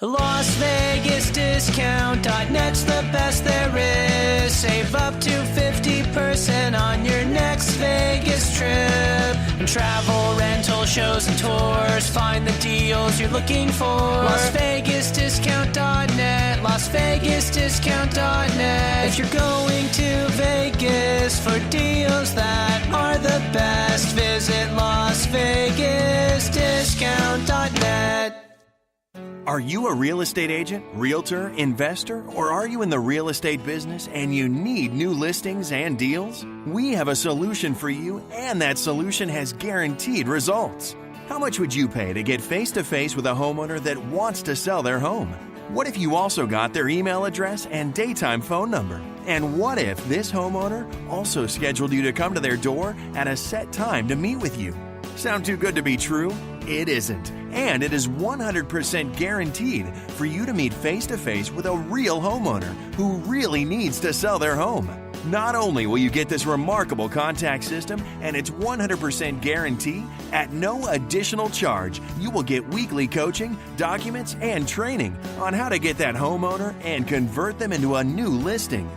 Las Vegas Discount.net's the best there is. Save up to 50% on your next Vegas trip. And travel, rental, shows, and tours. Find the deals you're looking for. Las Vegas Discount.net. Las Vegas Discount.net. If you're going to Vegas for deals that are the best, visit Las Vegas Discount.net. Are you a real estate agent, realtor, investor, or are you in the real estate business and you need new listings and deals? We have a solution for you, and that solution has guaranteed results. How much would you pay to get face-to-face with a homeowner that wants to sell their home? What if you also got their email address and daytime phone number? And what if this homeowner also scheduled you to come to their door at a set time to meet with you? Sound too good to be true? It isn't. And it is 100% guaranteed for you to meet face-to-face with a real homeowner who really needs to sell their home. Not only will you get this remarkable contact system and its 100% guarantee, at no additional charge, you will get weekly coaching, documents, and training on how to get that homeowner and convert them into a new listing.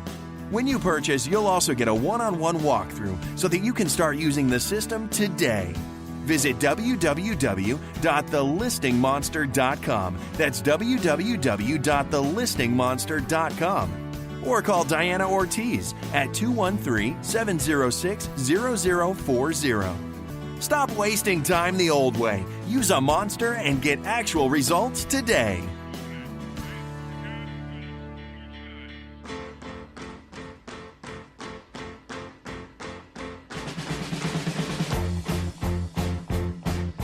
When you purchase, you'll also get a one-on-one walkthrough so that you can start using the system today. Visit www.thelistingmonster.com. That's www.thelistingmonster.com. Or call Diana Ortiz at 213-706-0040. Stop wasting time the old way. Use a monster and get actual results today.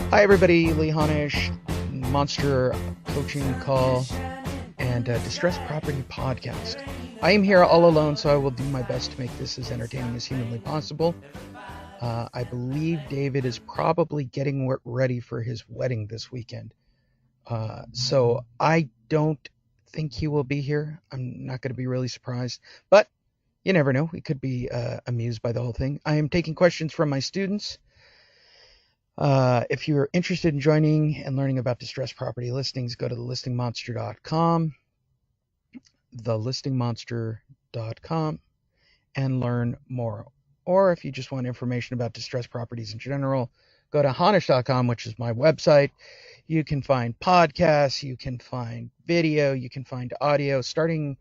Hi everybody, LeeHonish, Monster Coaching Call, and Distressed Property Podcast. I am here all alone, so I will do my best to make this as entertaining as humanly possible. I believe David is probably getting ready for his wedding this weekend. So I don't think he will be here. I'm not going to be really surprised, but you never know. We could be amused by the whole thing. I am taking questions from my students. If you're interested in joining and learning about distressed property listings, go to thelistingmonster.com, thelistingmonster.com, and learn more. Or if you just want information about distressed properties in general, go to LeeHonish.com, which is my website. You can find podcasts, you can find video, you can find audio. Starting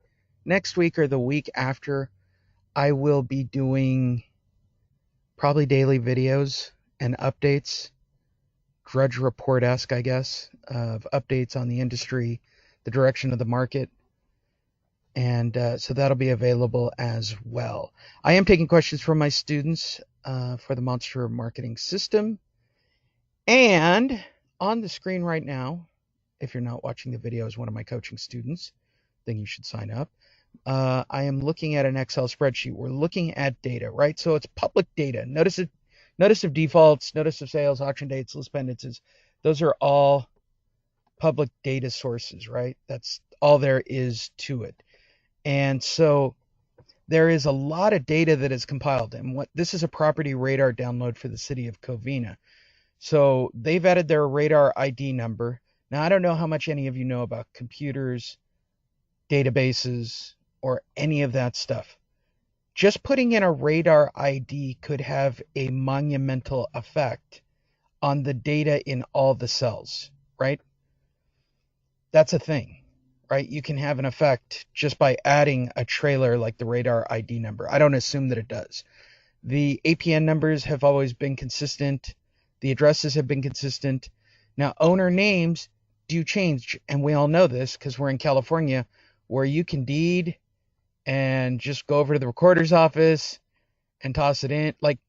next week or the week after, I will be doing probably daily videos and updates, Drudge Report-esque, I guess, of updates on the industry, the direction of the market, and so that'll be available as well. I am taking questions from my students for the Monster Marketing System, and on the screen right now, if you're not watching the video as one of my coaching students, then you should sign up. I am looking at an Excel spreadsheet. We're looking at data, right? So it's public data. Notice of defaults, notice of sales, auction dates, list pendencies. Those are all public data sources, right? That's all there is to it. And so there is a lot of data that is compiled. And this is a property radar download for the city of Covina. So they've added their radar ID number. Now, I don't know how much any of you know about computers, databases, or any of that stuff. Just putting in a radar ID could have a monumental effect on the data in all the cells, right? That's a thing, right? You can have an effect just by adding a trailer like the radar ID number. I don't assume that it does. The APN numbers have always been consistent. The addresses have been consistent. Now, owner names do change, and we all know this because we're in California, where you can deed and just go over to the recorder's office and toss it in. Like,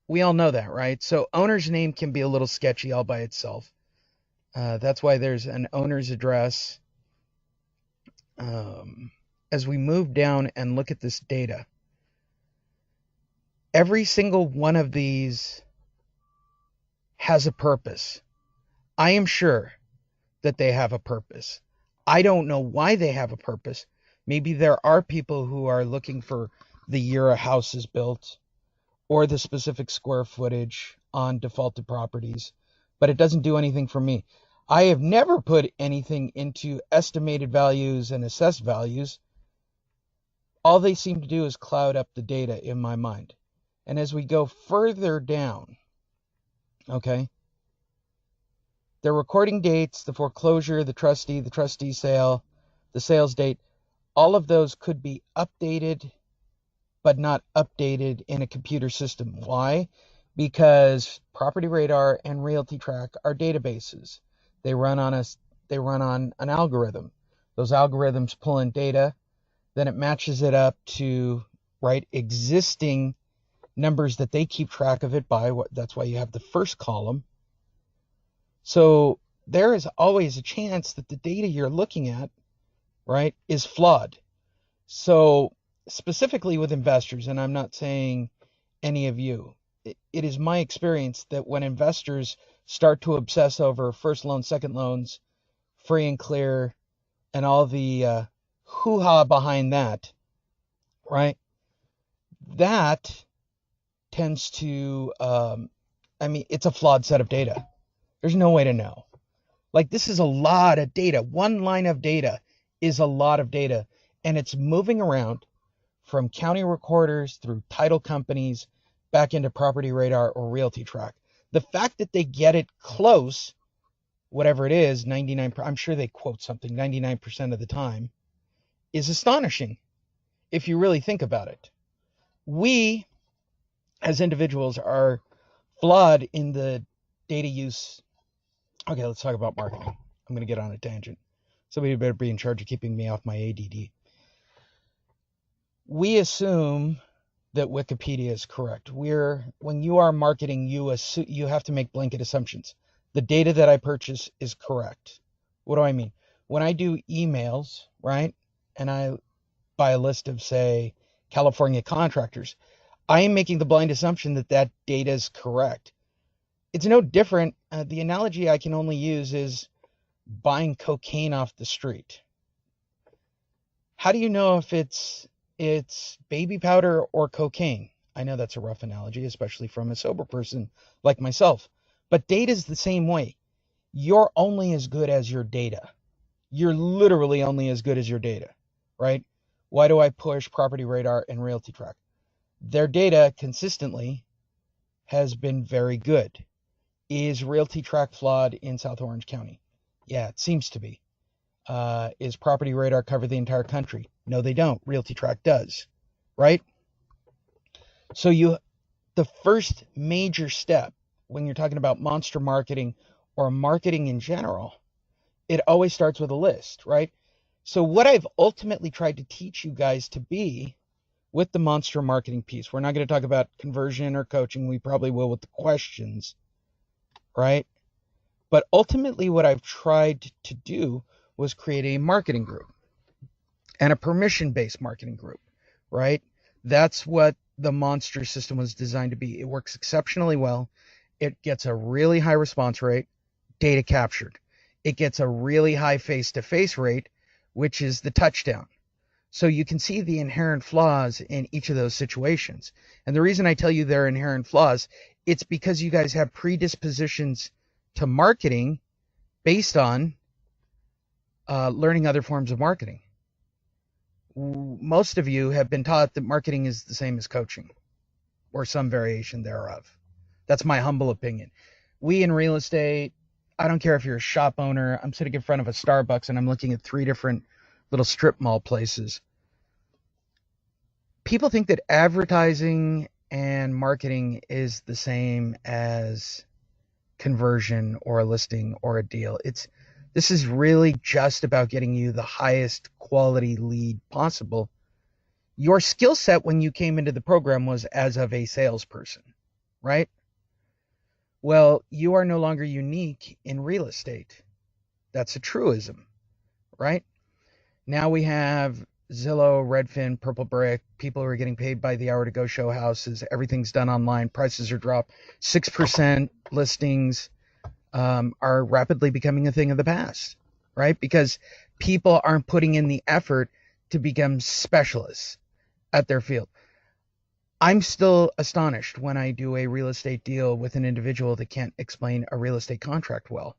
we all know that, right? So owner's name can be a little sketchy all by itself. That's why there's an owner's address. As we move down and look at this data, every single one of these has a purpose. I am sure that they have a purpose. I don't know why they have a purpose. Maybe there are people who are looking for the year a house is built or the specific square footage on defaulted properties, but it doesn't do anything for me. I have never put anything into estimated values and assessed values. All they seem to do is cloud up the data in my mind. And as we go further down, okay, the recording dates, the foreclosure, the trustee sale, the sales date, all of those could be updated, but not updated in a computer system. Why? Because Property Radar and Realty Track are databases. They run on an algorithm. Those algorithms pull in data, then it matches it up to existing numbers that they keep track of it by. That's why you have the first column. So there is always a chance that the data you're looking at, right, is flawed. So specifically with investors, and I'm not saying any of you, it is my experience that when investors start to obsess over first loans, second loans, free and clear, and all the hoo-ha behind that, right, that tends to, it's a flawed set of data. There's no way to know. Like, this is a lot of data. One line of data is a lot of data, and it's moving around from county recorders through title companies back into Property Radar or Realty Track. The fact that they get it close, whatever it is, 99%, I'm sure they quote something 99% of the time, is astonishing if you really think about it. We, as individuals, are flawed in the data use. Okay, let's talk about marketing. I'm going to get on a tangent. Somebody better be in charge of keeping me off my ADD. We assume that Wikipedia is correct. When you are marketing, you have to make blanket assumptions. The data that I purchase is correct. What do I mean? When I do emails, right, and I buy a list of, say, California contractors, I am making the blind assumption that that data is correct. It's no different. The analogy I can only use is buying cocaine off the street. How do you know if it's baby powder or cocaine? I know that's a rough analogy, especially from a sober person like myself. But data is the same way. You're only as good as your data. You're literally only as good as your data, right? Why do I push Property Radar and Realty Track? Their data consistently has been very good. Is Realty Track flawed in South Orange County? Yeah, it seems to be. Is Property Radar cover the entire country? No, they don't. Realty Track does, right? So the first major step when you're talking about monster marketing or marketing in general, it always starts with a list, right? So what I've ultimately tried to teach you guys to be with the monster marketing piece, we're not going to talk about conversion or coaching. We probably will with the questions, right? But ultimately what I've tried to do was create a marketing group and a permission-based marketing group, right? That's what the monster system was designed to be. It works exceptionally well. It gets a really high response rate, data captured. It gets a really high face-to-face rate, which is the touchdown. So you can see the inherent flaws in each of those situations. And the reason I tell you they're inherent flaws, it's because you guys have predispositions to marketing based on learning other forms of marketing. Most of you have been taught that marketing is the same as coaching or some variation thereof. That's my humble opinion. We in real estate, I don't care if you're a shop owner. I'm sitting in front of a Starbucks and I'm looking at 3 different little strip mall places. People think that advertising and marketing is the same as conversion or a listing or a deal. This is really just about getting you the highest quality lead possible. Your skill set when you came into the program was as of a salesperson, right? Well, you are no longer unique in real estate. That's a truism, right? Now we have Zillow, Redfin, Purple Brick, people who are getting paid by the hour to go show houses. Everything's done online. Prices are dropped. 6% listings are rapidly becoming a thing of the past, right? Because people aren't putting in the effort to become specialists at their field. I'm still astonished when I do a real estate deal with an individual that can't explain a real estate contract well.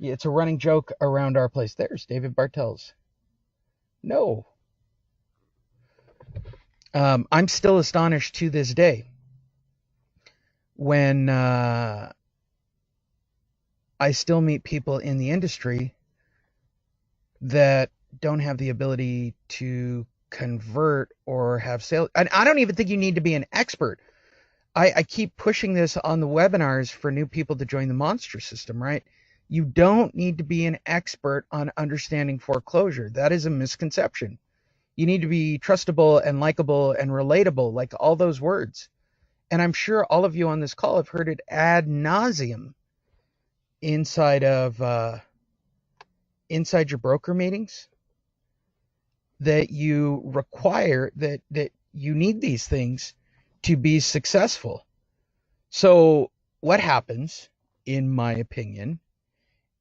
It's a running joke around our place. There's David Bartels. No. I'm still astonished to this day when I still meet people in the industry that don't have the ability to convert or have sales. And I don't even think you need to be an expert. I keep pushing this on the webinars for new people to join the Monster system, right? You don't need to be an expert on understanding foreclosure. That is a misconception. You need to be trustable and likable and relatable, like all those words. And I'm sure all of you on this call have heard it ad nauseum inside your broker meetings, that you require that you need these things to be successful. So what happens, in my opinion,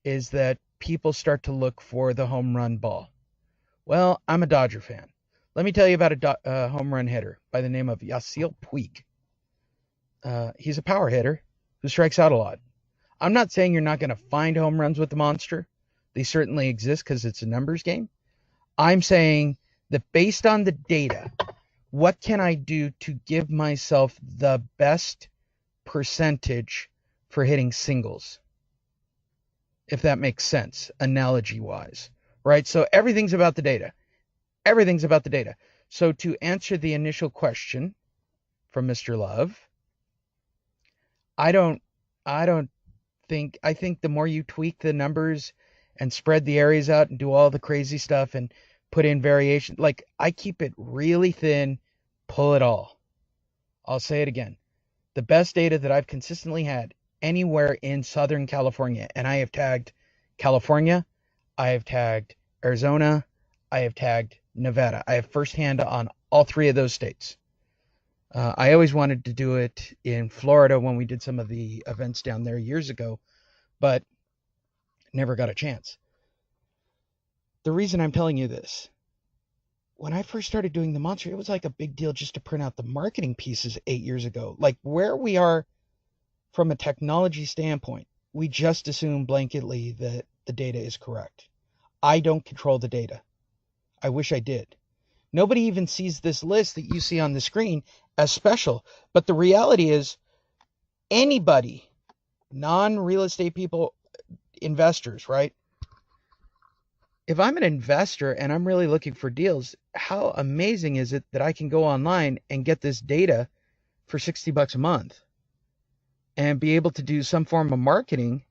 is that people start to look for the home run ball. Well, I'm a Dodger fan. Let me tell you about a home run hitter by the name of Yasiel Puig. He's a power hitter who strikes out a lot. I'm not saying you're not going to find home runs with the Monster. They certainly exist because it's a numbers game. I'm saying that based on the data, what can I do to give myself the best percentage for hitting singles? If that makes sense, analogy-wise, right? So everything's about the data. Everything's about the data. So to answer the initial question from Mr. Love, I think the more you tweak the numbers and spread the areas out and do all the crazy stuff and put in variation, like I keep it really thin, pull it all. I'll say it again. The best data that I've consistently had anywhere in Southern California, and I have tagged California, I have tagged Arizona, I have tagged Nevada. I have firsthand on all three of those states. I always wanted to do it in Florida when we did some of the events down there years ago, but never got a chance. The reason I'm telling you this, when I first started doing the Monster, it was like a big deal just to print out the marketing pieces 8 years ago. Like where we are from a technology standpoint, we just assume blanketly that the data is correct. I don't control the data. I wish I did. Nobody even sees this list that you see on the screen as special. But the reality is anybody, non-real estate people, investors, right? If I'm an investor and I'm really looking for deals, how amazing is it that I can go online and get this data for $60 a month and be able to do some form of marketing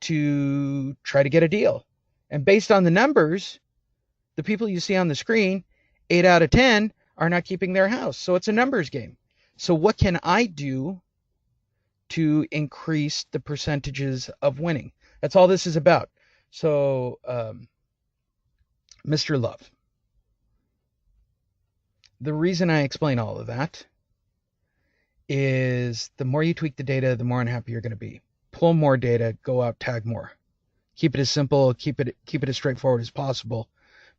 to try to get a deal? And based on the numbers, the people you see on the screen, 8 out of 10 are not keeping their house. So it's a numbers game. So what can I do to increase the percentages of winning? That's all this is about. So, Mr. Love, the reason I explain all of that is the more you tweak the data, the more unhappy you're going to be. Pull more data, go out, tag more. Keep it as simple, keep it as straightforward as possible,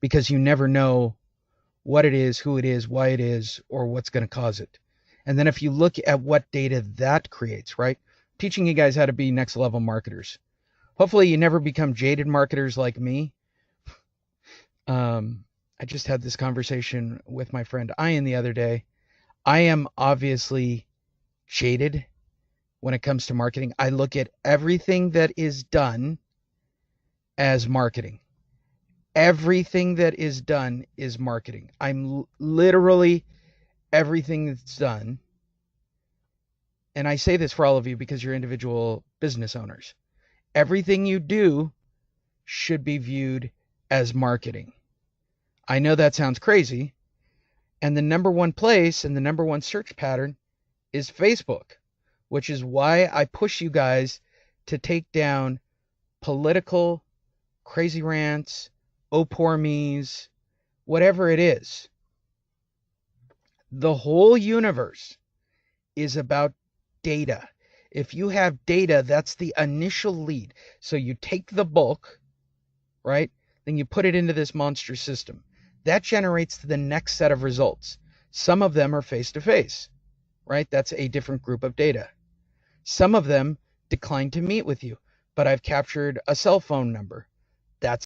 because you never know what it is, who it is, why it is, or what's going to cause it. And then if you look at what data that creates, right? Teaching you guys how to be next level marketers. Hopefully you never become jaded marketers like me. I just had this conversation with my friend Ian the other day. I am obviously jaded when it comes to marketing. I look at everything that is done as marketing. Everything that is done is marketing. I'm literally everything that's done. And I say this for all of you because you're individual business owners. Everything you do should be viewed as marketing. I know that sounds crazy. And the number one place and the number one search pattern is Facebook, which is why I push you guys to take down political, crazy rants, oh poor me's, whatever it is. The whole universe is about data. If you have data, that's the initial lead. So you take the bulk, right? Then you put it into this monster system. That generates the next set of results. Some of them are face-to-face, right? That's a different group of data. Some of them decline to meet with you. but I've captured a cell phone number. That's